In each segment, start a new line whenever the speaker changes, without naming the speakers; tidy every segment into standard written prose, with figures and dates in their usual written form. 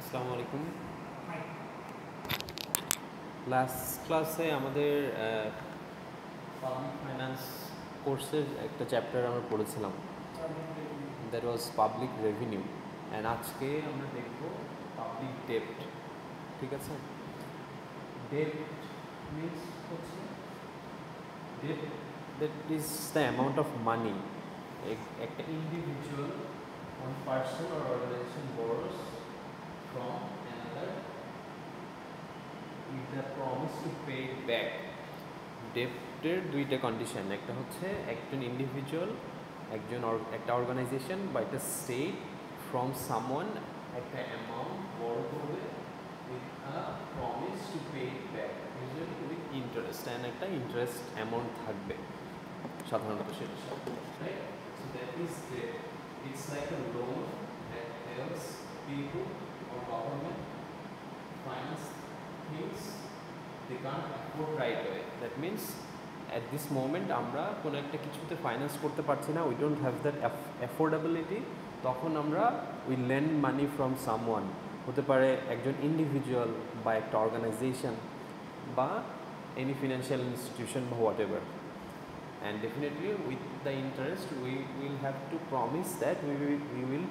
আসসালামু আলাইকুম। লাস্ট ক্লাসে আমাদের পাবলিক ফাইন্যান্স কোর্সের একটা চ্যাপ্টার আমরা পড়েছিলাম, that was public revenue. And আজকে আমরা দেখব পাবলিক ডেপ্ট। ঠিক আছে, ডেপ্ট মিনস হচ্ছে ডেপ্ট that is the amount of money একটা individual one person or organization borrows from another with the promise to pay it back. ডেপ্টের দুইটা কন্ডিশন, একটা হচ্ছে একজন ইন্ডিভিজুয়াল, একটা অর্গানাইজেশন বা একটা স্টেট ফ্রম সামওয়ান একটা অ্যামাউন্ট বড় করবে with a promise to pay it back, usually with interest, and একটা ইন্টারেস্ট অ্যামাউন্ট থাকবে সাধারণত সেটা সাথে, right? So that is debt. It's like a loan that helps people or government finance things they can't afford right away. That means at this moment আমরা কোনো একটা কিছুতে finance করতে পারছি না, we don't have that affordability, তখন আমরা we lend money from someone, হতে পারে একজন ইন্ডিভিজুয়াল বা একটা অর্গানাইজেশন বা এনি ফিনান্সিয়াল ইনস্টিটিউশন বা whatever. And definitely with the interest we will have to promise that we will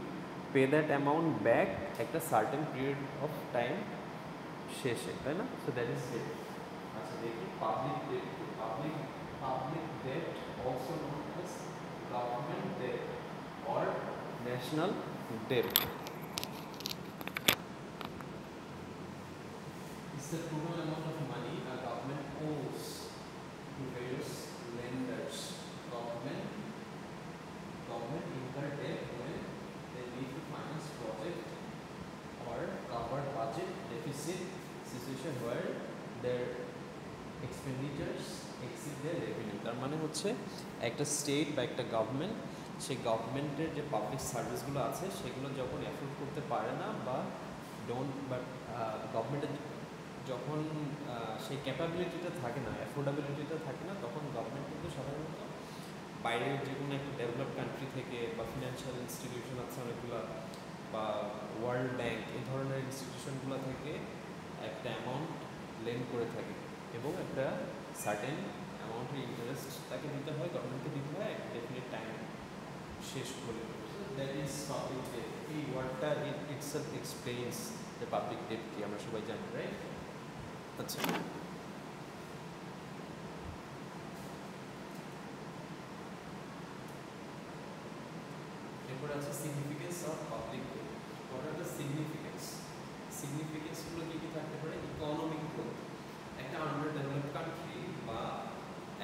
pay that amount back at a certain period of time শেষে, তাই না? So that is it. আচ্ছা দেখি public debt. Public debt also known as government debt or national debt. It's the total amount of money a government owes to various lenders. Government incur debt when they need to finance project or cover budget deficit situation where their expenditures exceed their revenue. তার মানে হচ্ছে একটা state বা একটা government, সেই গভর্নমেন্টের যে public সার্ভিসগুলো আছে সেগুলো যখন অ্যাফোর্ড করতে পারে না বা গভর্নমেন্টের যখন সেই ক্যাপাবিলিটিটা থাকে না, অ্যাফোর্ডেবিলিটিটা থাকে না, তখন গভর্নমেন্ট কিন্তু সাধারণত বাইরের যে কোনো একটা ডেভেলপ কান্ট্রি থেকে বা ফিনান্সিয়াল ইনস্টিটিউশন আছে অনেকগুলো বা ওয়ার্ল্ড ব্যাংক এই ধরনের ইনস্টিটিউশনগুলো থেকে একটা অ্যামাউন্ট লেন্ড করে থাকে এবং একটা সার্টেন অ্যামাউন্টের ইন্টারেস্ট তাকে দিতে হয়, গভর্নমেন্টকে দিতে হয় একটা ডেফিনেট টাইম শেষ করে। That is public debt. এই ওয়ার্ডটা itself explains the public debt কি আমরা সবাই জানি, রাইট? আচ্ছা, এরপরে আছে significance of public debt. What are the সিগনিফিকেন্সগুলো কী কী থাকতে পারে? Economic growth. একটা আন্ডার ডেভেলপড কান্ট্রি বা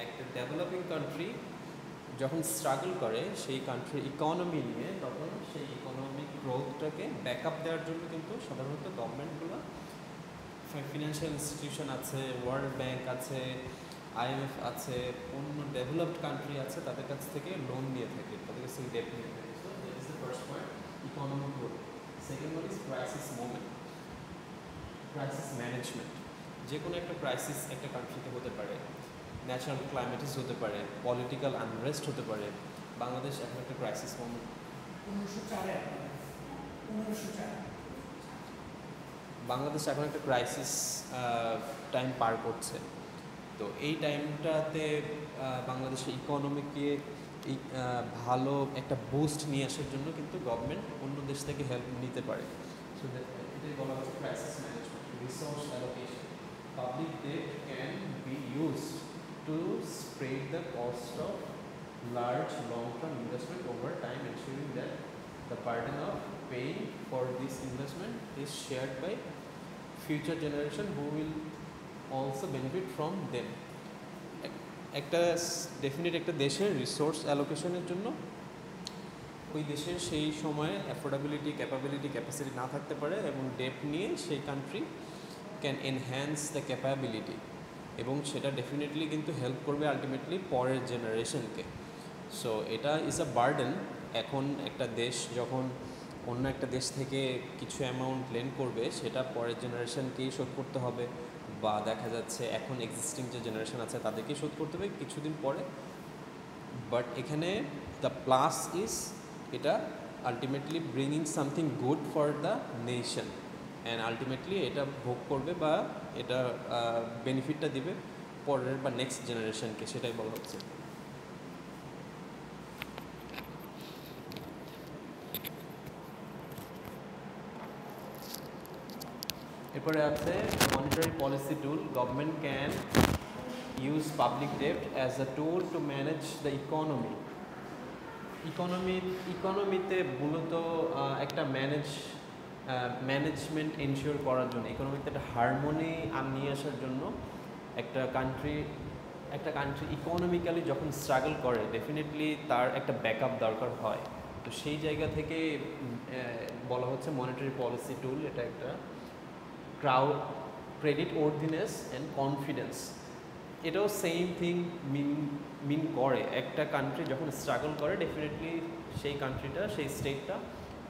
একটা ডেভেলপিং কান্ট্রি যখন স্ট্রাগল করে সেই কান্ট্রির ইকোনমি নিয়ে, তখন সেই ইকোনমিক গ্রোথটাকে ব্যাকআপ দেওয়ার জন্য কিন্তু সাধারণত গভর্নমেন্টগুলো, ফিনান্সিয়াল ইনস্টিটিউশন আছে, ওয়ার্ল্ড ব্যাংক আছে, IMF আছে, অন্য ডেভেলপড কান্ট্রি আছে, তাদের কাছ থেকে লোন নিয়ে থাকে, তাদের কাছ থেকে ডেট নিয়ে থাকে। So that is the first point, economic growth. Second one is crisis management. যে কোনো একটা ক্রাইসিস একটা কান্ট্রিতে হতে পারে, ন্যাচারাল ক্লাইমেটিস হতে পারে, পলিটিক্যাল আনরেস্ট হতে পারে। বাংলাদেশ এখন একটা ক্রাইসিস মোমেন্ট, বাংলাদেশ এখন একটা ক্রাইসিস টাইম পার করছে। তো এই টাইমটাতে বাংলাদেশের ইকোনমিকে ভালো একটা বুস্ট নিয়ে আসার জন্য কিন্তু গভর্নমেন্ট অন্য দেশ থেকে হেল্প নিতে পারে। সো এটাই বলা হচ্ছে crisis management. Resource allocation. Public debt can be used to spread the cost of large long term investment over time, ensuring that the burden of paying for this investment is shared by future generation who will also benefit from them. একটা definite একটা দেশের resource অ্যালোকেশনের জন্য ওই দেশের সেই সময়ে affordability, capacity না থাকতে পারে এবং ডেট নিয়ে সেই country can enhance the capability, এবং সেটা ডেফিনেটলি কিন্তু হেল্প করবে আলটিমেটলি পরের জেনারেশনকে। সো এটা ইজ আ বার্ডেন। এখন একটা দেশ যখন অন্য একটা দেশ থেকে কিছু অ্যামাউন্ট লেন্ড করবে, সেটা পরের জেনারেশনকেই শোধ করতে হবে, বা দেখা যাচ্ছে এখন এক্সিস্টিং যে জেনারেশন আছে তাদেরকেই শোধ করতে হবে কিছুদিন পরে। বাট এখানে দ্য প্লাস ইজ এটা ultimately bringing something good for the nation. And ultimately এটা ভোগ করবে বা এটা বেনিফিটটা দিবে পরের বা নেক্সট জেনারেশনকে, সেটাই বলা হচ্ছে। এরপরে আছে monetary policy tool. Government can use public ডেপ্ট as a tool to manage the economy. ইকোনমিতে মূলত একটা ম্যানেজমেন্ট এনশিওর করার জন্য, ইকোনমিতে একটা হারমোনি নিয়ে আসার জন্য একটা কান্ট্রি ইকোনমিক্যালি যখন স্ট্রাগল করে ডেফিনেটলি তার একটা ব্যাকআপ দরকার হয়। তো সেই জায়গা থেকে বলা হচ্ছে মনিটারি পলিসি টুল এটা একটা ক্রেডিট ওর্দিনেস অ্যান্ড কনফিডেন্স। এটাও সেম থিং মিন করে। একটা কান্ট্রি যখন স্ট্রাগল করে ডেফিনেটলি সেই কান্ট্রিটা, সেই স্টেটটা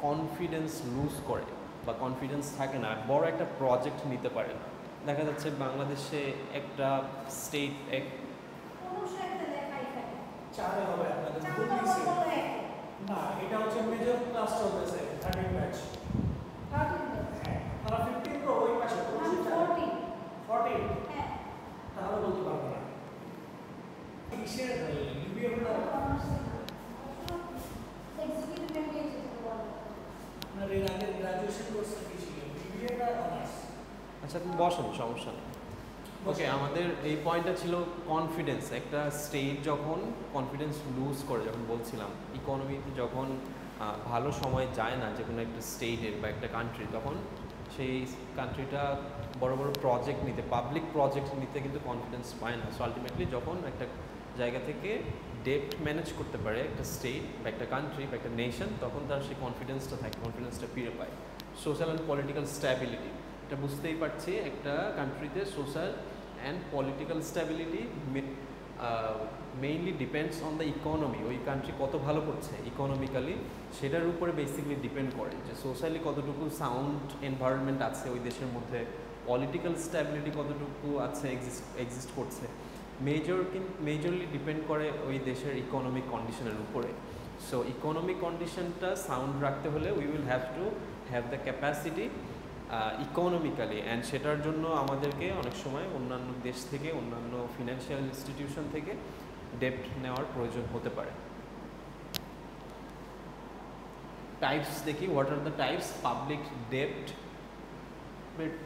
কনফিডেন্স লুজ করে বা কনফিডেন্স থাকে না, বড় একটা প্রজেক্ট নিতে পারে না। দেখা যাচ্ছে বাংলাদেশে একটা স্টেট
না, এটা হচ্ছে মেজর ক্লাস চলতেছে 13 ব্যাচ। হ্যাঁ, তারা 15 তো ওই পাশে 14 হ্যাঁ, তাহলে বলতে পারবো না কিসের লিবিয়া না আপনার এর আগে গ্রাজুয়েশন কোর্সে কি ছিল, লিবিয়া না অনার্স?
আচ্ছা তুমি বসুন, সমস্যা নেই। ওকে, আমাদের এই পয়েন্টটা ছিল কনফিডেন্স। একটা স্টেট যখন কনফিডেন্স লুজ করে, যখন বলছিলাম ইকোনমিতে যখন ভালো সময় যায় না যে কোনো একটা স্টেটের বা একটা কান্ট্রি, তখন সেই কান্ট্রিটা বড় বড় প্রজেক্ট নিতে, পাবলিক প্রজেক্ট নিতে কিন্তু কনফিডেন্স পায় না। সো আলটিমেটলি যখন একটা জায়গা থেকে ডেপ্ট ম্যানেজ করতে পারে একটা স্টেট বা একটা কান্ট্রি বা একটা নেশন, তখন তার সেই কনফিডেন্সটা থাকে, কনফিডেন্সটা ফিরে পায়। সোশ্যাল অ্যান্ড পলিটিক্যাল স্ট্যাবিলিটি, এটা বুঝতেই পারছি একটা কান্ট্রিতে social and political stability mainly depends on the economy. ওই কান্ট্রি কত ভালো করছে ইকোনমিক্যালি, সেটার উপরে বেসিক্যালি ডিপেন্ড করে যে সোশ্যালি কতটুকু সাউন্ড এনভায়রনমেন্ট আছে ওই দেশের মধ্যে, পলিটিক্যাল স্ট্যাবিলিটি কতটুকু আছে, এক্সিস্ট করছে। মেজরলি ডিপেন্ড করে ওই দেশের ইকোনমিক কন্ডিশনের উপরে। সো ইকোনমিক কন্ডিশনটা সাউন্ড রাখতে হলে we will have to have the capacity economically, and সেটার জন্য আমাদেরকে অনেক সময় অন্যান্য দেশ থেকে, অন্যান্য ফিনান্সিয়াল ইনস্টিটিউশন থেকে ডেপ্ট নেওয়ার প্রয়োজন হতে পারে। টাইপস দেখি, what are the types public ডেপ্ট।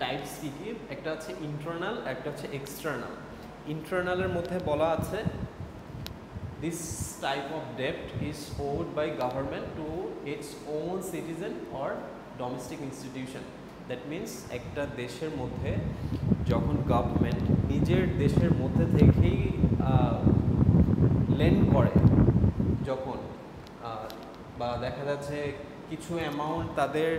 টাইপস কী কী? একটা হচ্ছে ইন্টারনাল, একটা হচ্ছে এক্সটার্নাল। ইন্টারনালের মধ্যে বলা আছে দিস টাইপ অফ ডেপ্ট is owed by government to its own citizen or domestic institution. That means একটা দেশের মধ্যে যখন গভর্নমেন্ট নিজের দেশের মধ্যে থেকেই লেন্ড করে, যখন বা দেখা যাচ্ছে কিছু অ্যামাউন্ট তাদের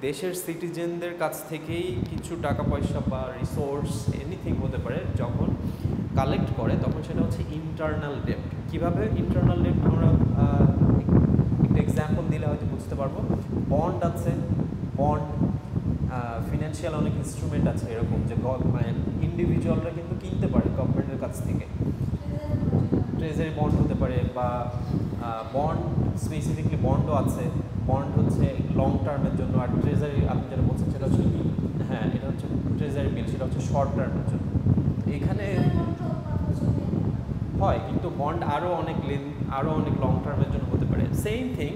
দেশের সিটিজেনদের কাছ থেকেই কিছু টাকা পয়সা বা রিসোর্স এনিথিং হতে পারে, যখন কালেক্ট করে, তখন সেটা হচ্ছে ইন্টারনাল ডেপ্ট। কীভাবে ইন্টারনাল ডেপ্ট আমরা একটা এক্সাম্পল দিলে হয়তো বুঝতে পারবো। বন্ড আছে, বন্ড ফিনান্সিয়াল অনেক ইনস্ট্রুমেন্ট আছে এরকম যে ইন্ডিভিজুয়ালরা কিন্তু কিনতে পারে গভর্নমেন্টের কাছ থেকে। ট্রেজারি বন্ড হতে পারে বা বন্ড, স্পেসিফিকলি বন্ডও আছে। বন্ড হচ্ছে লং টার্মের জন্য, আর ট্রেজারি আপনি যেটা বলছেন সেটা হচ্ছে, হ্যাঁ এটা হচ্ছে ট্রেজারি বিল, সেটা হচ্ছে শর্ট টার্মের জন্য। এখানে হয় কিন্তু বন্ড আরও অনেক লং টার্মের জন্য হতে পারে, সেম থিং।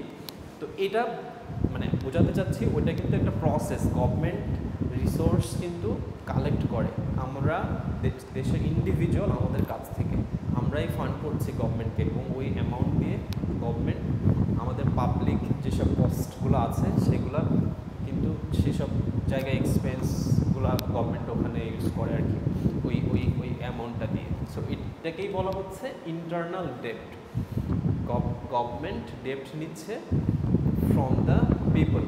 তো এটা মানে বোঝাতে চাচ্ছি ওইটা কিন্তু একটা প্রসেস, গভর্নমেন্ট রিসোর্স কিন্তু কালেক্ট করে, আমরা দেশের ইন্ডিভিজুয়াল আমাদের কাছ থেকে আমরাই ফান্ড করছি গভর্নমেন্টকে, এবং ওই অ্যামাউন্ট দিয়ে গভর্নমেন্ট আমাদের পাবলিক যেসব কস্টগুলো আছে সেগুলো কিন্তু সেসব জায়গায় এক্সপেন্সগুলো গভর্নমেন্ট ওখানে ইউজ করে আর কি, ওই অ্যামাউন্টটা দিয়ে। সো এটাকেই বলা হচ্ছে ইন্টারনাল ডেপ্ট। গভর্নমেন্ট ডেপ্ট নিচ্ছে from the people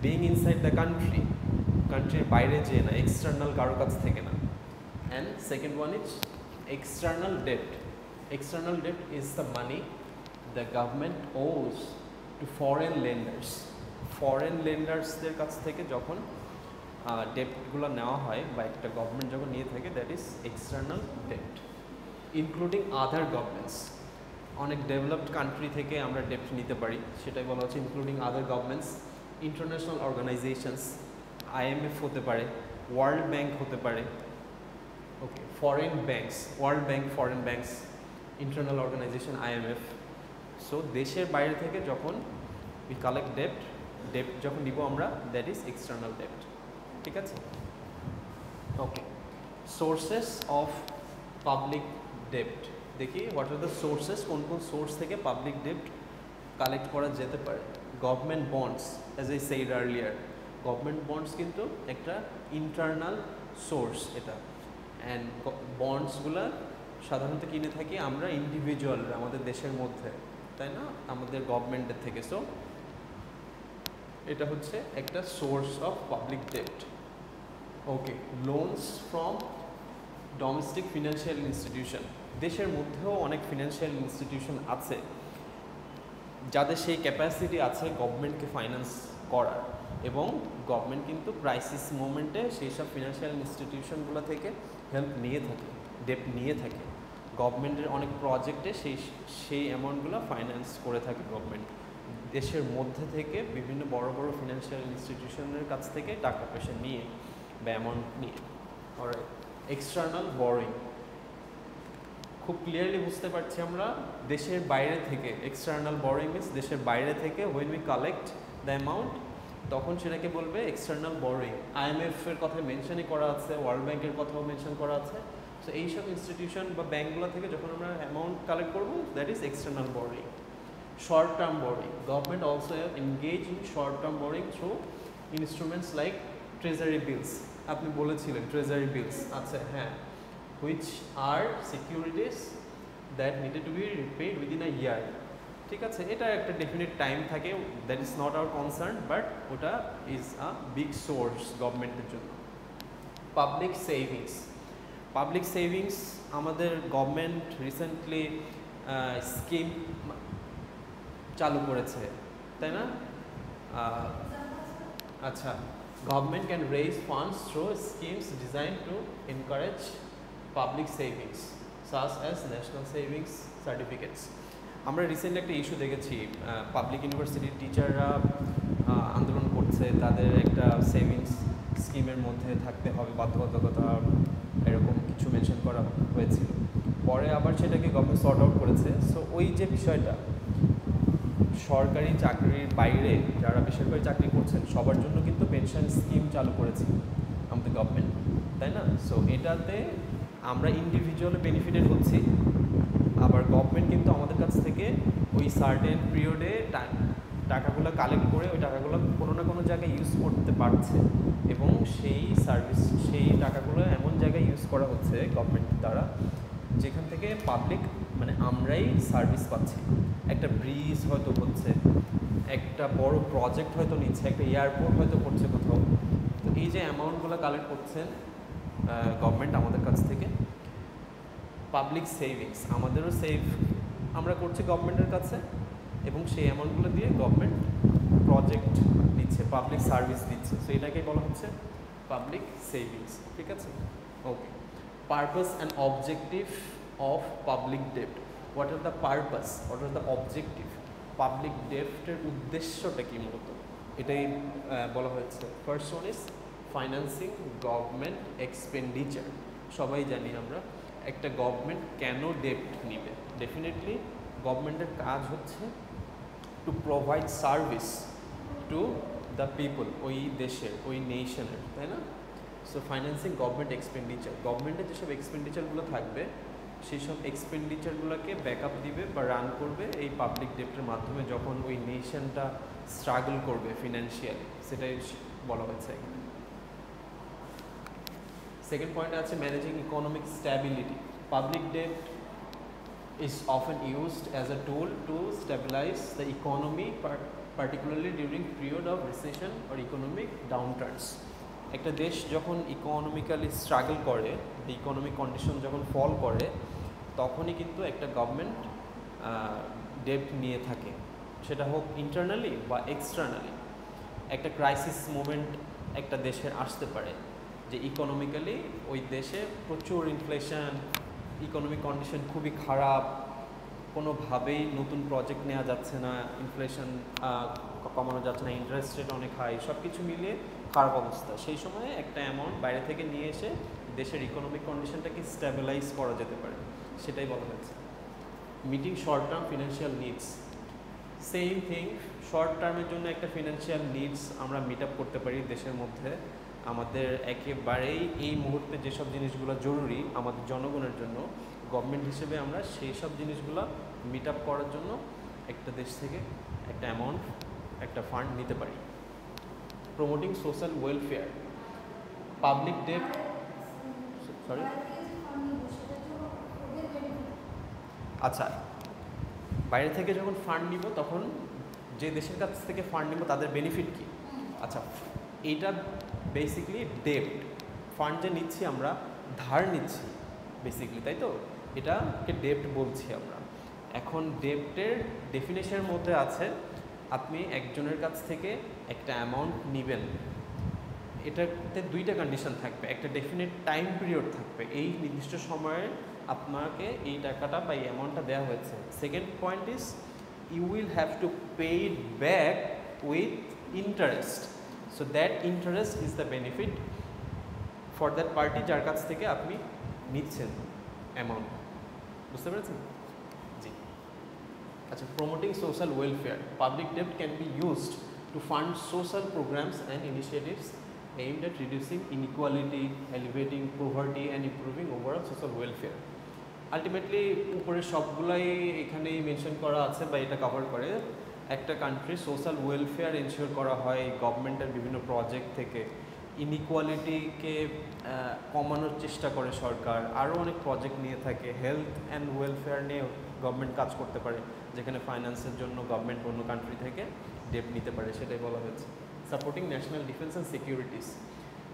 being inside the country, কান্ট্রির বাইরে যেয়ে না, এক্সটার্নাল কারোর কাছ থেকে না। And second one is external debt. External debt is the money the government owes to foreign lenders. Foreign lenders দের কাছ থেকে যখন ডেপ্টগুলো নেওয়া হয় বা একটা গভর্নমেন্ট যখন নিয়ে থাকে, দ্যাট ইজ এক্সটার্নাল ডেপ্ট, ইনক্লুডিং আদার গভর্নমেন্টস। অনেক ডেভেলপড কান্ট্রি থেকে আমরা ডেপ্ট নিতে পারি, সেটাই বলা হচ্ছে including other governments, international organisations, IMF হতে পারে, ওয়ার্ল্ড ব্যাংক হতে পারে, okay, foreign banks, world bank, foreign banks, international organisation IMF। So দেশের বাইরে থেকে যখন উই কালেক্ট ডেপ্ট যখন নিব আমরা, দ্যাট ইজ এক্সটার্নাল ডেপ্ট। ঠিক আছে, ওকে। সোর্সেস অফ পাবলিক ডেপ্ট দেখি, হোয়াট আর দ্য সোর্সেস, কোন কোন সোর্স থেকে পাবলিক ডেপ্ট কালেক্ট করা যেতে পারে। Government bonds, as I said earlier, government bonds কিন্তু একটা ইন্টারনাল সোর্স এটা। অ্যান্ড বন্ডসগুলো সাধারণত কিনে থাকি আমরা ইন্ডিভিজুয়ালরা আমাদের দেশের মধ্যে, তাই না, আমাদের গভর্নমেন্টের থেকে। সো এটা হচ্ছে একটা সোর্স অফ পাবলিক ডেপ্ট। Okay, loans from domestic financial institution, দেশের মধ্যেও অনেক ফিনান্সিয়াল ইনস্টিটিউশন আছে যাদের সেই ক্যাপাসিটি আছে গভর্নমেন্টকে ফাইন্যান্স করার, এবং গভর্নমেন্ট কিন্তু ক্রাইসিস মোমেন্টে সেই সব ফিনান্সিয়াল ইনস্টিটিউশনগুলো থেকে হেল্প নিয়ে থাকে, ডেপ্ট নিয়ে থাকে। গভর্নমেন্টের অনেক প্রজেক্টে সেই অ্যামাউন্টগুলো ফাইন্যান্স করে থাকে গভর্নমেন্ট, দেশের মধ্যে থেকে বিভিন্ন বড় বড় ফিনান্সিয়াল ইনস্টিটিউশনের কাছ থেকে টাকা পয়সা নিয়ে বা অ্যামাউন্ট নিয়ে। অলরাইট, এক্সটার্নাল বরোইং, খুব ক্লিয়ারলি বুঝতে পারছি আমরা দেশের বাইরে থেকে, এক্সটার্নাল বরোইং মিনস দেশের বাইরে থেকে when we collect the amount, তখন সেটাকে বলবে এক্সটার্নাল বরোইং। IMF এর কথা মেনশনই করা আছে, ওয়ার্ল্ড ব্যাংকের কথাও মেনশন করা আছে। সো এইসব ইনস্টিটিউশন বা ব্যাঙ্কগুলো থেকে যখন আমরা অ্যামাউন্ট কালেক্ট করবো, that is external borrowing. Short term borrowing, government also engage in short term borrowing through instruments like treasury bills. আপনি বলেছিলেন ট্রেজারি বিলস, আচ্ছা হ্যাঁ, which are securities that needed to be repaid within a year। ঠিক আছে, এটা একটা definite time থাকে, that is not our concern, but ওটা ইজ আ বিগ সোর্স গভর্নমেন্টের জন্য। পাবলিক সেভিংস, পাবলিক সেভিংস আমাদের গভর্নমেন্ট রিসেন্টলি স্কিম চালু করেছে, তাই না? আচ্ছা, government can raise funds through schemes designed to encourage public savings such as national savings certificates। আমরা রিসেন্টলি একটা ইস্যু দেখেছি, পাবলিক ইউনিভার্সিটির টিচাররা আন্দোলন করছে, তাদের একটা সেভিংস স্কিমের মধ্যে থাকতে হবে বাধ্যবাধকতা, এরকম কিছু মেনশন করা হয়েছিল। পরে আবার সেটাকে গভর্নমেন্ট সর্ট আউট করেছে। সো ওই যে বিষয়টা, সরকারি চাকরির বাইরে যারা বেসরকারি চাকরি করছেন সবার জন্য কিন্তু পেনশন স্কিম চালু করেছে আমাদের গভর্নমেন্ট, তাই না? সো এটাতে আমরা ইন্ডিভিজুয়ালি বেনিফিটেড হচ্ছি, আবার গভর্নমেন্ট কিন্তু আমাদের কাছ থেকে ওই সার্টেন পিরিয়ডে টাকাগুলো কালেক্ট করে ওই টাকাগুলো কোনো না কোনো জায়গায় ইউজ করতে পারছে, এবং সেই সার্ভিস, সেই টাকাগুলো এমন জায়গায় ইউজ করা হচ্ছে গভর্নমেন্ট দ্বারা যেখান থেকে পাবলিক, মানে আমরাই সার্ভিস পাচ্ছি। একটা ব্রিজ হয়তো হচ্ছে, একটা বড় প্রজেক্ট হয়তো নিচ্ছে, একটা এয়ারপোর্ট হয়তো করছে কোথাও। তো এই যে অ্যামাউন্টগুলো কালেক্ট করছেন গভর্নমেন্ট আমাদের কাছ থেকে, পাবলিক সেভিংস, আমাদেরও সেভ আমরা করছি গভর্নমেন্টের কাছে, এবং সেই অ্যামাউন্টগুলো দিয়ে গভর্নমেন্ট প্রজেক্ট দিচ্ছে, পাবলিক সার্ভিস দিচ্ছে। সো এটাকেই বলা হচ্ছে পাবলিক সেভিংস। ঠিক আছে, okay. Purpose and objective of public ডেপ্ট, what are the purpose, what are the objective, public ডেপ্টের উদ্দেশ্যটা কি মূলত, এটাই বলা হয়েছে। First one is financing government expenditure. সবাই জানি আমরা একটা গভর্নমেন্ট কেন ডেপ্ট নিবে, ডেফিনেটলি গভর্নমেন্টের কাজ হচ্ছে to provide service to the people, ওই দেশের, ওই নেশনের, তাই না? সো ফাইন্যান্সিং গভর্নমেন্ট এক্সপেন্ডিচার, গভর্নমেন্টের যেসব এক্সপেন্ডিচারগুলো থাকবে সেই সব এক্সপেন্ডিচারগুলোকে ব্যাকআপ দিবে বা রান করবে এই পাবলিক ডেপ্টের মাধ্যমে, যখন ওই নেশনটা স্ট্রাগল করবে ফিনান্সিয়ালি, সেটাই বলা হয়েছে এখানে। সেকেন্ড পয়েন্ট আছে ম্যানেজিং ইকোনমিক স্ট্যাবিলিটি। পাবলিক ডেপ্ট is often used as a tool to stabilize the economy, particularly during period of recession or economic downturns। একটা দেশ যখন ইকোনমিক্যালি স্ট্রাগল করে, ইকোনমিক কন্ডিশন যখন ফল করে, তখনই কিন্তু একটা গভর্নমেন্ট ডেপ্ট নিয়ে থাকে, সেটা হোক ইন্টারনালি বা এক্সটার্নালি। একটা ক্রাইসিস মোমেন্ট একটা দেশের আসতে পারে, যে ইকোনমিক্যালি ওই দেশে প্রচুর ইনফ্লেশন, ইকোনমিক কন্ডিশন খুবই খারাপ, কোনোভাবেই নতুন প্রজেক্ট নেওয়া যাচ্ছে না, ইনফ্লেশন কমানো যাচ্ছে না, ইন্টারেস্ট রেট অনেক হাই, সব কিছু মিলিয়ে খারাপ অবস্থা। সেই সময়ে একটা অ্যামাউন্ট বাইরে থেকে নিয়ে এসে দেশের ইকোনমিক কন্ডিশনটাকে স্ট্যাবিলাইজ করা যেতে পারে, সেটাই বলা হয়েছে। Meeting short term financial needs, same thing. Short টার্মের জন্য একটা ফিনান্সিয়াল নিডস আমরা মিট আপ করতে পারি দেশের মধ্যে। আমাদের একেবারেই এই মুহূর্তে যেসব জিনিসগুলো জরুরি আমাদের জনগণের জন্য, গভর্নমেন্ট হিসেবে আমরা সেই সব জিনিসগুলো মিট আপ করার জন্য একটা দেশ থেকে একটা অ্যামাউন্ট, একটা ফান্ড নিতে পারি। Promoting social welfare, public debt, sorry আচ্ছা, বাইরে থেকে যখন ফান্ড নিব তখন যে দেশের কাছ থেকে ফান্ড নিব তাদের বেনিফিট কী? আচ্ছা, এইটা বেসিক্যালি ডেপ্ট। ফান্ড যে নিচ্ছি আমরা, ধার নিচ্ছি বেসিক্যালি, তাই তো? এটাকে ডেপ্ট বলছি আমরা। এখন ডেপ্টের ডেফিনেশনের মধ্যে আছে আপনি একজনের কাছ থেকে একটা অ্যামাউন্ট নেবেন, এটাতে দুইটা কন্ডিশন থাকবে। একটা ডেফিনেট টাইম পিরিয়ড থাকবে, এই নির্দিষ্ট সময়ে আপনাকে এই টাকাটা বা এই অ্যামাউন্টটা দেওয়া হয়েছে। Second point is you will have to pay it back with interest. So that interest is the benefit for that party যার কাছ থেকে আপনি নিচ্ছেন অ্যামাউন্ট। বুঝতে পেরেছেন? জি। আচ্ছা, প্রমোটিং সোশ্যাল ওয়েলফেয়ার, পাবলিক ডেপ্ট can be used to fund social programmes and initiatives aimed at reducing inequality, elevating poverty and improving overall social welfare. Ultimately উপরের সবগুলাই এখানেই মেনশন করা আছে বা এটা কভার করে। একটা কান্ট্রির সোশ্যাল ওয়েলফেয়ার এনশিওর করা হয় গভর্নমেন্টের বিভিন্ন প্রজেক্ট থেকে, ইনইকুয়ালিটিকে কমানোর চেষ্টা করে সরকার, আরও অনেক প্রজেক্ট নিয়ে থাকে। হেলথ অ্যান্ড ওয়েলফেয়ার নিয়ে গভর্নমেন্ট কাজ করতে পারে, যেখানে ফাইন্যান্সের জন্য গভর্নমেন্ট অন্য কান্ট্রি থেকে ডেট নিতে পারে, সেটাই বলা হয়েছে। Supporting national defence and securities,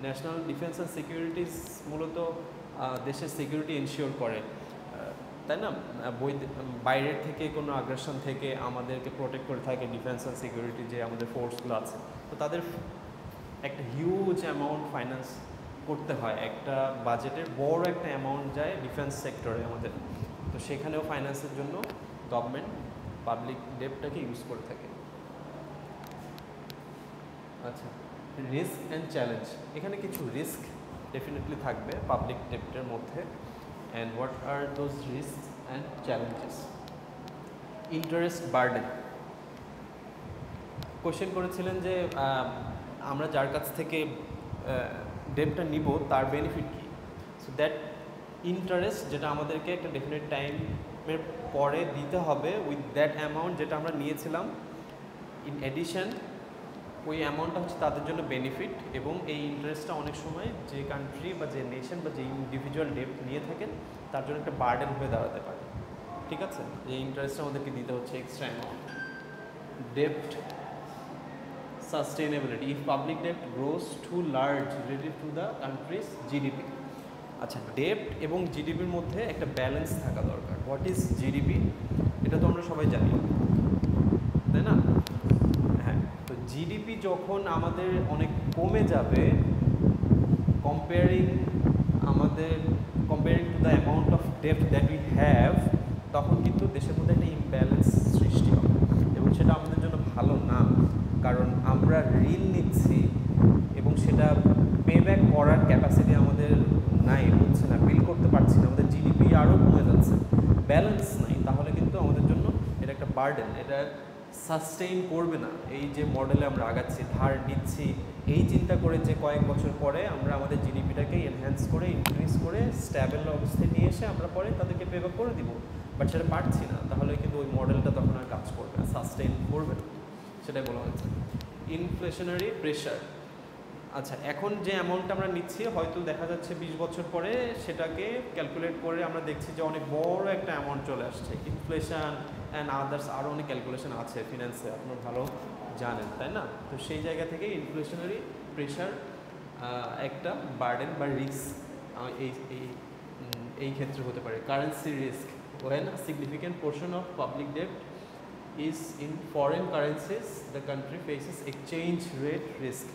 national defence and securities মূলত দেশের সিকিউরিটি এনশিওর করে, তাই না? বাইরের থেকে কোনো আগ্রাসন থেকে আমাদেরকে প্রোটেক্ট করে থাকে ডিফেন্স অ্যান্ড সিকিউরিটি যে আমাদের ফোর্সগুলো আছে। তো তাদের একটা হিউজ অ্যামাউন্ট ফাইন্যান্স করতে হয়, একটা বাজেটের বড় একটা অ্যামাউন্ট যায় ডিফেন্স সেক্টরে আমাদের। তো সেখানেও ফাইন্যান্সের জন্য গভর্নমেন্ট পাবলিক ডেপ্টটাকে ইউজ করে থাকে। আচ্ছা, রিস্ক অ্যান্ড চ্যালেঞ্জ, এখানে কিছু রিস্ক ডেফিনেটলি থাকবে পাবলিক ডেপ্টের মধ্যে। And what are those risk and challenges? Interest burden, question করেছিলেন যে আমরা যার কাছ থেকে ডেপ্টটা নিব তার বেনিফিট কী? সো দ্যাট ইন্টারেস্ট যেটা আমাদেরকে একটা ডেফিনেট টাইমের পরে দিতে হবে উইথ দ্যাট অ্যামাউন্ট যেটা আমরা নিয়েছিলাম, ইন এডিশন ওই অ্যামাউন্টটা হচ্ছে তাদের জন্য বেনিফিট। এবং এই ইন্টারেস্টটা অনেক সময় যে কান্ট্রি বা যে নেশন বা যে ইন্ডিভিজুয়াল ডেপ্ট নিয়ে থাকেন তার জন্য একটা বার্ডেন হয়ে দাঁড়াতে পারে। ঠিক আছে, এই ইন্টারেস্টটা আমাদেরকে দিতে হচ্ছে extra amount. ডেপ্ট sustainability, if public ডেপ্ট gross two large relative to the countries GDP. আচ্ছা, ডেপ্ট এবং জিডিপির মধ্যে একটা ব্যালেন্স থাকা দরকার। What is GDP? এটা তো আমরা সবাই জানি, তাই না? হ্যাঁ, তো জিডিপি যখন আমাদের অনেক কমে যাবে comparing to the amount of ডেপ্ট দ্যাট উই হ্যাভ, তখন কিন্তু দেশের মধ্যে একটা ইমব্যালেন্স সৃষ্টি হবে এবং সেটা আমাদের জন্য ভালো না। কারণ আমরা ঋণ নিচ্ছি এবং সেটা পে ব্যাক করার ক্যাপাসিটি আমাদের নাই, হচ্ছে না, বিল করতে পারছি না, আমাদের জিডিপি আরও কমে যাচ্ছে, ব্যালেন্স নাই, তাহলে কিন্তু আমাদের জন্য এটা একটা বার্ডেন, এটা সাস্টেইন করবে না। এই যে মডেলে আমরা আগাচ্ছি, ধার নিচ্ছি, এই চিন্তা করে যে কয়েক বছর পরে আমরা আমাদের জিডিপিটাকে এনহ্যান্স করে ইনক্রিজ করে স্ট্যাবল অবস্থায় নিয়ে এসে আমরা পরে তাদেরকে পে ব্যাক করে দিব, বাট সেটা পারছি না, তাহলে কিন্তু ওই মডেলটা তখন আর কাজ করবে না, সাস্টেইন করবে না, সেটাই বলা হয়েছে। ইনফ্লেশনারি প্রেশার, আচ্ছা, এখন যে অ্যামাউন্টটা আমরা নিচ্ছি হয়তো দেখা যাচ্ছে 20 বছর পরে সেটাকে ক্যালকুলেট করে আমরা দেখছি যে অনেক বড় একটা অ্যামাউন্ট চলে আসছে। ইনফ্লেশন অ্যান্ড আদার্স আরও অনেক ক্যালকুলেশন আছে ফিনান্সে, আপনারা ভালো জানেন, তাই না? তো সেই জায়গা থেকে ইনফ্লেশনারি প্রেশার একটা বার্ডেন বা রিস্ক এই ক্ষেত্রে হতে পারে। Currency risk, when a significant portion of public debt is in foreign currencies, the country faces exchange rate risk.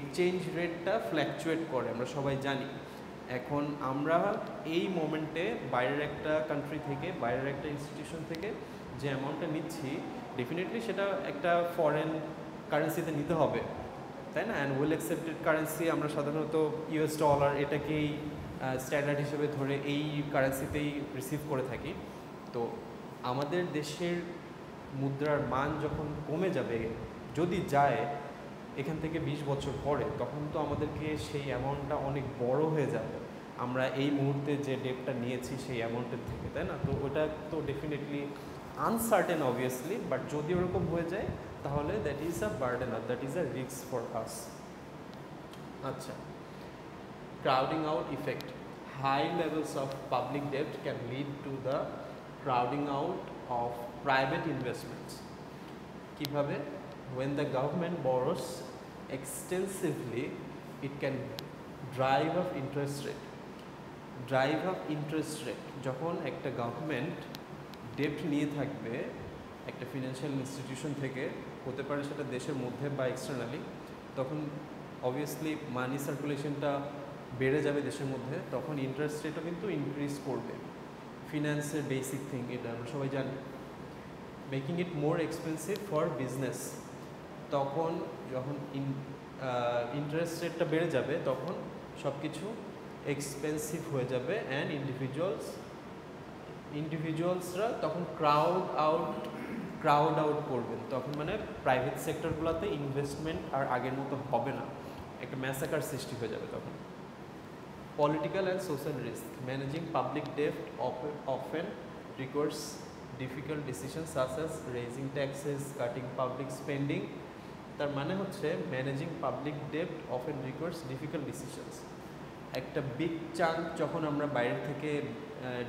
Exchange রেটটা ফ্ল্যাকচুয়েট করে, আমরা সবাই জানি। এখন আমরা এই মোমেন্টে বাইরের একটা কান্ট্রি থেকে, বাইরের একটা ইনস্টিটিউশন থেকে যে অ্যামাউন্টটা নিচ্ছি, ডেফিনেটলি সেটা একটা ফরেন কারেন্সিতে নিতে হবে, তাই না? অ্যান্ড ওয়েল অ্যাকসেপ্টেড কারেন্সি আমরা সাধারণত ইউএস ডলার এটাকেই স্ট্যান্ডার্ড হিসেবে ধরে এই কারেন্সিতেই রিসিভ করে থাকি। তো আমাদের দেশের মুদ্রার মান যখন কমে যাবে, যদি যায় এখান থেকে 20 বছর পরে, তখন তো আমাদেরকে সেই অ্যামাউন্টটা অনেক বড় হয়ে যাবে আমরা এই মুহূর্তে যে ডেটটা নিয়েছি সেই অ্যামাউন্টের থেকে, তাই না? তো ওটা তো ডেফিনেটলি আনসার্টেন অবভিয়াসলি, বাট যদি ওরকম হয়ে যায় তাহলে দ্যাট ইজ আ বার্ডেন আর that is a risk for us. আচ্ছা, crowding out effect. High levels of public debt can lead to the crowding out of private investments. কিভাবে? When the government borrows extensively, it can drive up interest rate. Drive up interest rate. যখন একটা government date নিয়ে থাকবে একটা financial institution থেকে, হতে পারে সেটা দেশের মধ্যে বা এক্সটার্নালি, তখন অবভিয়াসলি মানি সার্কুলেশনটা বেড়ে যাবে দেশের মধ্যে, তখন ইন্টারেস্ট রেটও কিন্তু ইনক্রিজ করবে। ফিন্যান্সের বেসিক থিং এটা আমরা সবাই জানি। Making it more expensive for business. তখন যখন ইন্টারেস্ট রেটটা বেড়ে যাবে তখন সব কিছু এক্সপেন্সিভ হয়ে যাবে, অ্যান্ড ইন্ডিভিজুয়ালসরা তখন ক্রাউড আউট করবেন। তখন মানে প্রাইভেট সেক্টরগুলোতে ইনভেস্টমেন্ট আর আগের মতো হবে না, একটা ম্যাসাকার সৃষ্টি হয়ে যাবে তখন। Political and social risk. Managing public debt often requires difficult decisions such as raising taxes, cutting public spending. তার মানে হচ্ছে managing public debt often requires difficult decisions. একটা বিগ চাঙ্ক যখন আমরা বাইরে থেকে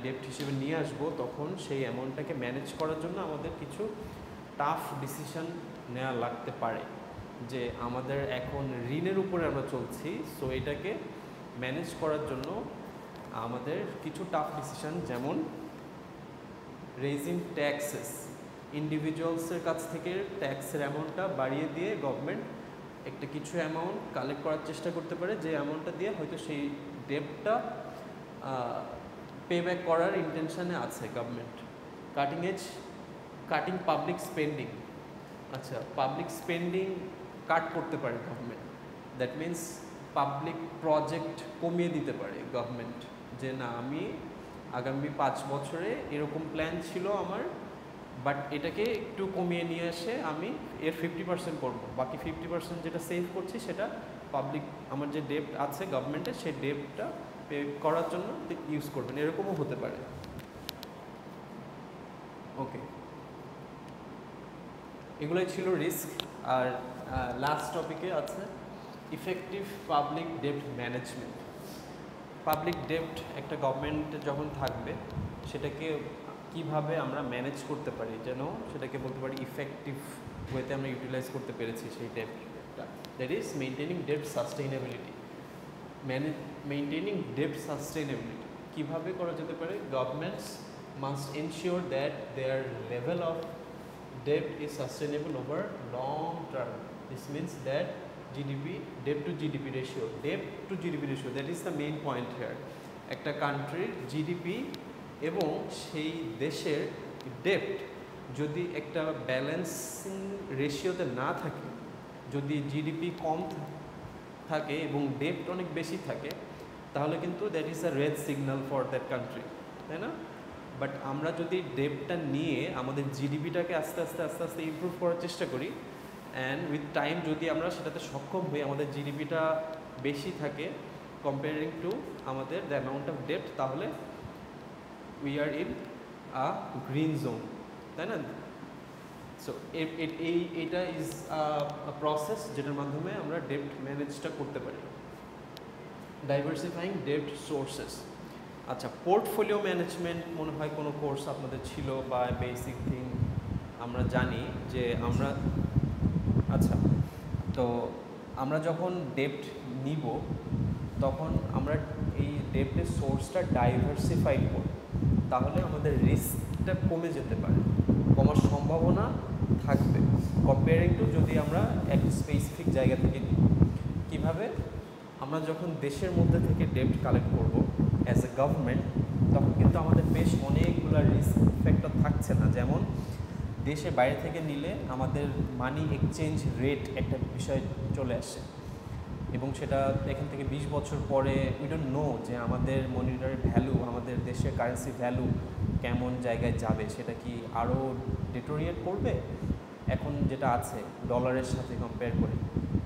ডেট হিসেবে নিয়ে আসবো, তখন সেই অ্যামাউন্টটাকে ম্যানেজ করার জন্য আমাদের কিছু টাফ ডিসিশন নেওয়া লাগতে পারে। যে আমাদের এখন ঋণের উপরে আমরা চলছি, সো এটাকে ম্যানেজ করার জন্য আমাদের কিছু টাফ ডিসিশন, যেমন রেজিং ট্যাক্সেস। ইন্ডিভিজুয়ালসের কাছ থেকে ট্যাক্সের অ্যামাউন্টটা বাড়িয়ে দিয়ে গভর্নমেন্ট একটা কিছু অ্যামাউন্ট কালেক্ট করার চেষ্টা করতে পারে, যে অ্যামাউন্টটা দিয়ে হয়তো সেই ডেটটা পে ব্যাক করার ইন্টেনশানে আছে গভর্নমেন্ট। Cutting public spending. আচ্ছা, পাবলিক স্পেন্ডিং কাট করতে পারে government. That means public project কমিয়ে দিতে পারে গভর্নমেন্ট, যে না আমি আগামী 5 বছরে এরকম প্ল্যান ছিল আমার, বাট এটাকে একটু কমিয়ে নিয়ে এসে আমি এর 50% করবো, বাকি 50% যেটা সেভ করছি সেটা পাবলিক আমার যে ডেট আছে গভর্নমেন্টের সেই ডেটটা পে করার জন্য ইউজ করবেন, এরকমও হতে পারে। ওকে, এগুলোই ছিল রিস্ক। আর লাস্ট টপিকে আছে effective public debt management. Public debt একটা গভর্নমেন্ট যখন থাকবে সেটাকে কিভাবে আমরা ম্যানেজ করতে পারি, যেন সেটাকে বলতে পারি ইফেক্টিভ ওয়েতে আমরা ইউটিলাইজ করতে পেরেছি সেই ডেটটা। That is maintaining debt sustainability. Maintaining debt sustainability কীভাবে করা যেতে পারে? Governments must ensure that their level of debt is sustainable over long term. This means that debt to GDP ratio, that is the main point here. একটা কান্ট্রির GDP এবং সেই দেশের ডেপ্ট যদি একটা ব্যালেন্সিং রেশিওতে না থাকে, যদি জিডিপি কম থাকে এবং ডেপ্ট অনেক বেশি থাকে, তাহলে কিন্তু that is a red signal for that country, তাই না? বাট আমরা যদি ডেটটা নিয়ে আমাদের জিডিপিটাকে আস্তে আস্তে ইমপ্রুভ করার চেষ্টা করি, অ্যান্ড উইথ টাইম যদি আমরা সেটাতে সক্ষম হই, আমাদের জিডিপিটা বেশি থাকে কম্পেয়ারিং টু আমাদের দ্য অ্যামাউন্ট অফ ডেট, তাহলে we are in a green zone, তাই না? সো এইটা ইজ আ প্রসেস যেটার মাধ্যমে আমরা ডেট ম্যানেজটা করতে পারি। ডাইভার্সিফাইং ডেট সোর্সেস। আচ্ছা, পোর্টফোলিও ম্যানেজমেন্ট মনে হয় কোনো কোর্স আপনাদের ছিল বা বেসিক থিং আমরা জানি যে আমরা, আচ্ছা, তো আমরা যখন ডেপ্ট নিব তখন আমরা এই ডেপ্টের সোর্সটা ডাইভার্সিফাই করব, তাহলে আমাদের রিস্কটা কমে যেতে পারে, কমার সম্ভাবনা থাকবে কম্পেয়ারিং টু যদি আমরা একটা স্পেসিফিক জায়গা থেকে নিই। কীভাবে? আমরা যখন দেশের মধ্যে থেকে ডেপ্ট কালেক্ট করব অ্যাজ এ গভর্নমেন্ট, তখন কিন্তু আমাদের বেশ অনেকগুলো রিস্ক ফ্যাক্টর থাকছে না। যেমন দেশের বাইরে থেকে নিলে আমাদের মানি এক্সচেঞ্জ রেট একটা বিষয় চলে আসে, এবং সেটা এখান থেকে 20 বছর পরে উই ডোন্ট নো যে আমাদের মনিটারি ভ্যালু, আমাদের দেশের কারেন্সি ভ্যালু কেমন জায়গায় যাবে, সেটা কি আরও ডিটোরিয়েট করবে এখন যেটা আছে ডলারের সাথে কম্পেয়ার করে,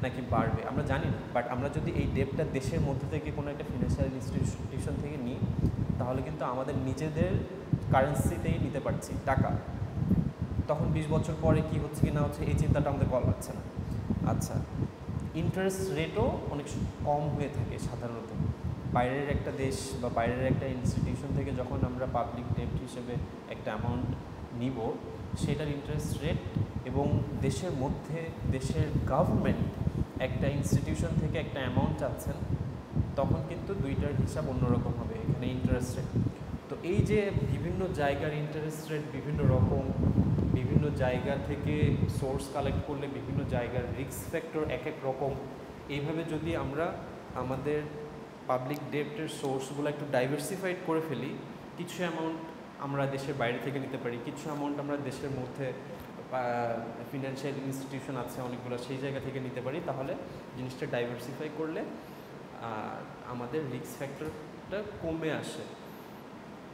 নাকি বাড়বে আমরা জানি না। বাট আমরা যদি এই ডেপটা দেশের মধ্যে থেকে কোনো একটা ফিনান্সিয়াল ইনস্টিটিউশন থেকে নিই, তাহলে কিন্তু আমাদের নিজেদের কারেন্সিতেই নিতে পারছি টাকা। তখন 20 বছর পরে কি হচ্ছে কি না হচ্ছে এই চিন্তাটা আমাদের করা লাগছে না। আচ্ছা, ইন্টারেস্ট রেটও অনেক কম হয়ে থাকে সাধারণত। বাইরের একটা দেশ বা বাইরের একটা ইনস্টিটিউশন থেকে যখন আমরা পাবলিক ডেপ্ট হিসেবে একটা অ্যামাউন্ট নিব, সেটার ইন্টারেস্ট রেট এবং দেশের মধ্যে দেশের গভর্নমেন্ট একটা ইনস্টিটিউশন থেকে একটা অ্যামাউন্ট চাচ্ছেন, তখন কিন্তু দুইটার হিসাব অন্যরকম হবে এখানে ইন্টারেস্ট রেট। তো এই যে বিভিন্ন জায়গার ইন্টারেস্ট রেট বিভিন্ন রকম, বিভিন্ন জায়গা থেকে সোর্স কালেক্ট করলে বিভিন্ন জায়গার রিস্ক ফ্যাক্টর এক এক রকম, এইভাবে যদি আমরা আমাদের পাবলিক ডেপ্টের সোর্সগুলো একটু ডাইভার্সিফাইড করে ফেলি, কিছু অ্যামাউন্ট আমরা দেশের বাইরে থেকে নিতে পারি, কিছু অ্যামাউন্ট আমরা দেশের মধ্যে ফিনান্সিয়াল ইনস্টিটিউশন আছে অনেকগুলো, সেই জায়গা থেকে নিতে পারি, তাহলে জিনিসটা ডাইভার্সিফাই করলে আমাদের রিস্ক ফ্যাক্টরটা কমে আসে,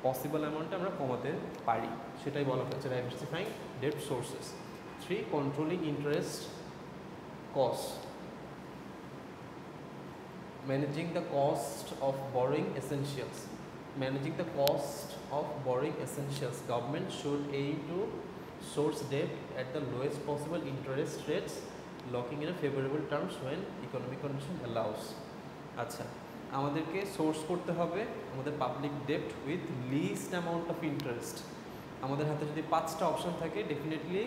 পসিবল অ্যামাউন্টটা আমরা কমাতে পারি। সেটাই বলা হচ্ছে ডাইভার্সিফাইং ডেপ্ট sources. 3, controlling interest cost, managing the cost of borrowing essentials. Managing the cost of borrowing essentials, government should aim to source debt at the lowest possible interest rates, locking in a favorable terms when economic condition allows. আচ্ছা, আমাদেরকে source করতে হবে আমাদের public ডেপ্ট with least amount of interest. আমাদের হাতে যদি 5টা অপশন থাকে, ডেফিনেটলি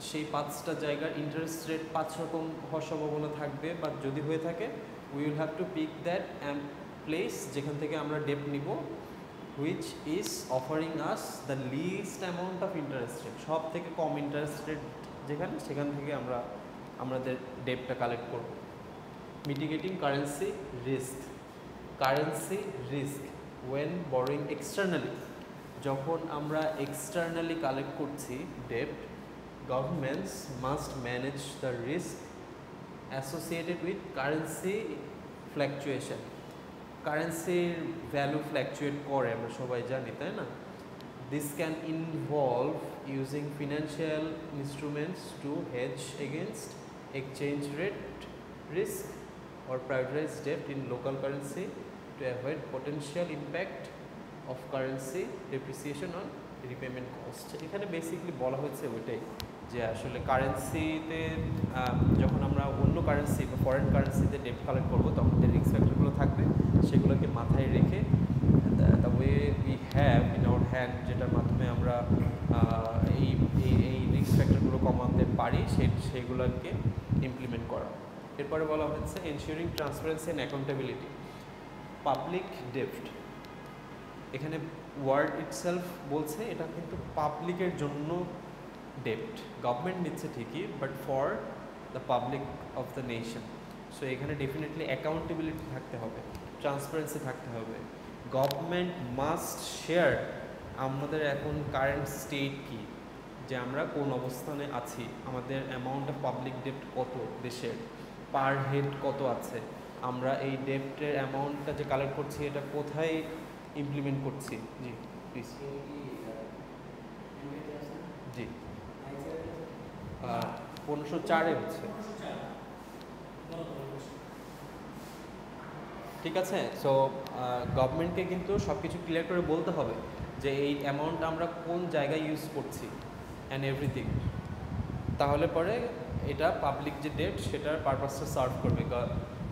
সেই 5টা জায়গার ইন্টারেস্ট রেট 5 রকম হওয়ার সম্ভাবনা থাকবে, বা যদি হয়ে থাকে we will have to pick that place যেখান থেকে আমরা ডেপ্ট নিব, which is offering us the least amount of interest rate. সব থেকে কম ইন্টারেস্ট রেট যেখানে, সেখান থেকে আমরা আমাদের ডেপ্টটা কালেক্ট করব। Mitigating currency risk, currency risk when borrowing externally, যখন আমরা এক্সটার্নালি কালেক্ট করছি ডেপ্ট, governments must manage the risk associated with currency fluctuation. কারেন্সির ভ্যালু ফ্ল্যাকচুয়েট করে আমরা সবাই জানি, তাই না? This can involve using financial instruments to hedge against exchange rate risk or prioritize debt in local currency to avoid potential impact of currency depreciation on repayment cost. এখানে basically বলা হচ্ছে ওইটাই যে আসলে কারেন্সিতে যখন আমরা অন্য কারেন্সি বা ফরেন কারেন্সিতে ডেপ্ট কালেক্ট করবো, তখন যে রিস্ক ফ্যাক্টরগুলো থাকবে সেগুলোকে মাথায় রেখে the way we have in our hand, যেটার মাধ্যমে আমরা এই এই রিস্ক ফ্যাক্টরগুলো কমাতে পারি, সেইগুলোকে ইমপ্লিমেন্ট করা। এরপরে বলা হচ্ছে ensuring transparency and accountability. Public ডেপ্ট, এখানে ওয়ার্ড ইটসেলফ বলছে এটা কিন্তু পাবলিকের জন্য ডেপ্ট, গভর্নমেন্ট নিচ্ছে ঠিকই, but for the public of the nation. So এখানে ডেফিনেটলি অ্যাকাউন্টেবিলিটি থাকতে হবে, ট্রান্সপারেন্সি থাকতে হবে। গভর্নমেন্ট মাস্ট শেয়ার আমাদের এখন কারেন্ট স্টেট কী, যে আমরা কোন অবস্থানে আছি, আমাদের অ্যামাউন্ট অফ পাবলিক ডেপ্ট কত, দেশের পার হেড কত আছে, আমরা এই ডেপ্টের অ্যামাউন্টটা যে কালেক্ট করছি এটা কোথায় ইমপ্লিমেন্ট করছি। জি প্লিজ। জি 1504-এ হচ্ছে, ঠিক আছে। সো গভর্নমেন্টকে কিন্তু সব কিছু ক্লিয়ার করে বলতে হবে যে এই অ্যামাউন্ট আমরা কোন জায়গায় ইউজ করছি অ্যান্ড এভরিথিং, তাহলে পরে এটা পাবলিক যে ডেট সেটার পারপাসটা সার্ভ করবে।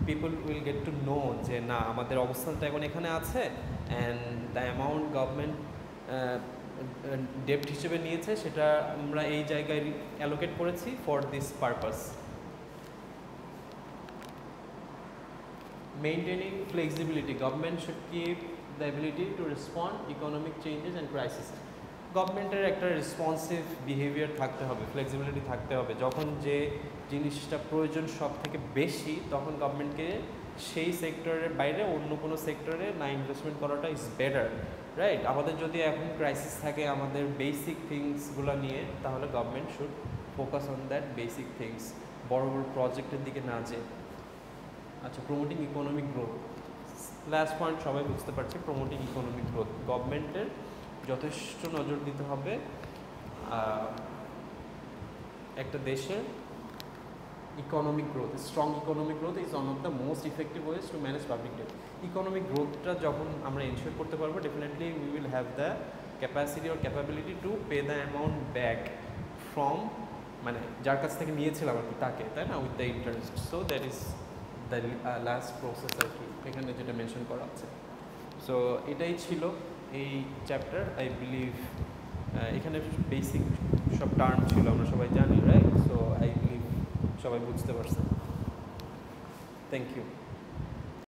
People will get to know যে না আমাদের অবস্থানটা এখন এখানে আছে, অ্যান্ড দ্য অ্যামাউন্ট গভর্নমেন্ট ডেপ্ট হিসেবে নিয়েছে সেটা আমরা এই জায়গায় অ্যালোকেট করেছি for this purpose. Maintaining flexibility, government should keep the ability to respond economic changes and crisis. গভর্নমেন্টের একটা রেসপন্সিভ বিহেভিয়ার থাকতে হবে, ফ্লেক্সিবিলিটি থাকতে হবে। যখন যে জিনিসটা প্রয়োজন সব থেকে বেশি, তখন গভর্নমেন্টকে সেই সেক্টরের বাইরে অন্য কোনো সেক্টরে না ইনভেস্টমেন্ট করাটা ইজ বেটার, রাইট? আমাদের যদি এখন ক্রাইসিস থাকে আমাদের বেসিক থিংসগুলো নিয়ে, তাহলে government should focus on that basic things, বড় বড় প্রজেক্টের দিকে না যেয়ে। আচ্ছা, promoting economic growth, last point সবাই বুঝতে পারছে। প্রমোটিং ইকোনমিক গ্রোথ, গভর্নমেন্টের যথেষ্ট নজর দিতে হবে একটা দেশের economic growth. Strong economic growth is one of the most effective ways to manage public debt. Economic গ্রোথটা যখন আমরা এনশিওর করতে পারবো, definitely we will have the capacity or capability to pay the amount back from, মানে যার কাছ থেকে নিয়েছিলাম আর কি তাকে, তাই না, with the interest. So that is the last process আর কি এখানে যেটা মেনশন করা আছে। সো এটাই ছিল এই চ্যাপ্টার। আই বিলিভ এখানে বেসিক সব টার্ম ছিল, আমরা সবাই জানি, রাইট? সো আই বিলিভ সবাই বুঝতে পারছেন। Thank you.